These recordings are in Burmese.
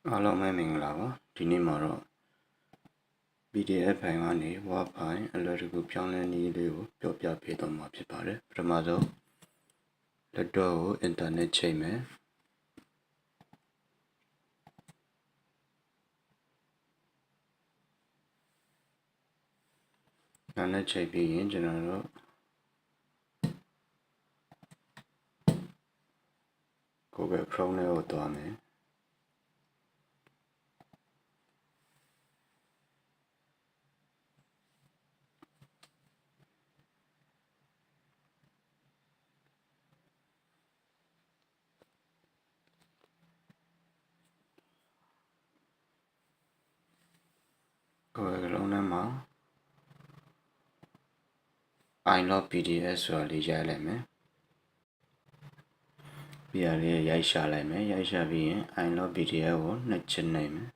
အားလုံးပဲမင်္ဂလာပါဒီနေ့မှာတော့ PDF ဖိုင်ကနေ Word ဖိုင်အလွယ်တကူပြောင်းလဲနည်းလေးကိုပြောပြပေးသွားမှာဖြစ်ပါတယ်ပထမဆုံး laptop ကို internet ချိတ်မယ်internet ချိတ်ပြီးရင်ကျွန်တော်တို့Google Chrome နဲ့ကိုသွားမယ်Google Chrome ထဲမှာ iLog PDF ဆိုတာလေးရိုက်လိုက်မယ်ပြီးရင်လေးရိုက်ရှာလိုက်မယ်ရိုက်ရှာပြီးရင် iLog PDF ကိုနှစ်ချက်နှိပ်မယ်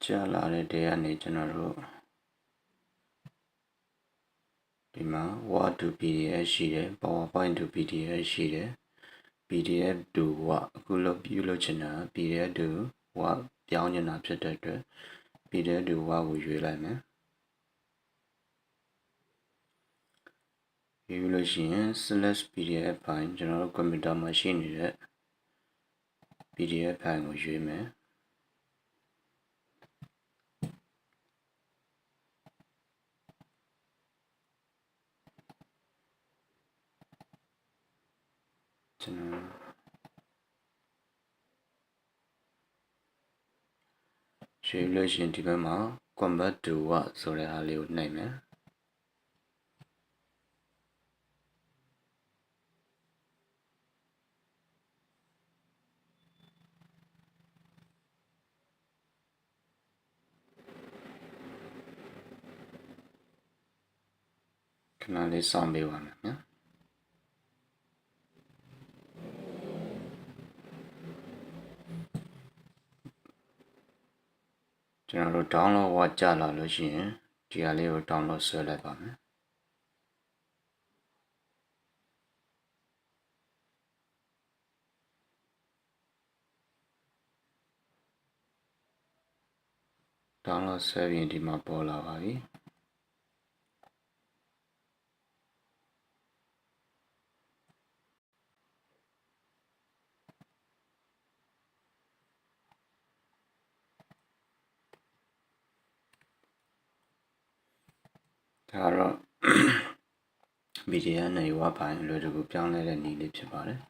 ကြာလာတဲ့တဲကနေကျွန်တော်တို့ဒီမှာ Word to PDF ရှိတယ် PowerPoint to PDF ရှိတယ် PDF to Word အခုပြုလုပ်ချင်တာ PDF to Word ပြောင်းချင်တာဖြစ်တဲ့အတွက် PDF to Word ကိုရွေးလိုက်မယ်ရွေးလို့ရှိရင် select PDF ဖိုင်ကျွန်တော်တို့ကွန်ပျူတာမှာရှိနေတဲ့ PDF ဖိုင်ကိုရွေးမယ်ကျွန်တော်ရွေးလို့ရှိရင်ဒီဘက်မှာ convert to Word ဆိုတဲ့အားလေးကိုနှိပ်မယ်ခဏလေးစောင့်ပေးပါမယ်နော်ကျွန်တော်တို့ download Word ကြာလာလို့ရှိရင်ဒီဟာလေးကို download ဆွဲလိုက်ပါမယ်download ဆွဲပြီးဒီမှာပေါ်လာပါပြီဒါတော့ PDF နဲ့ Word ဖိုင်အလွယ်တကူပြောင်းလဲတဲ့နည်းလေးဖြစ်ပါတယ်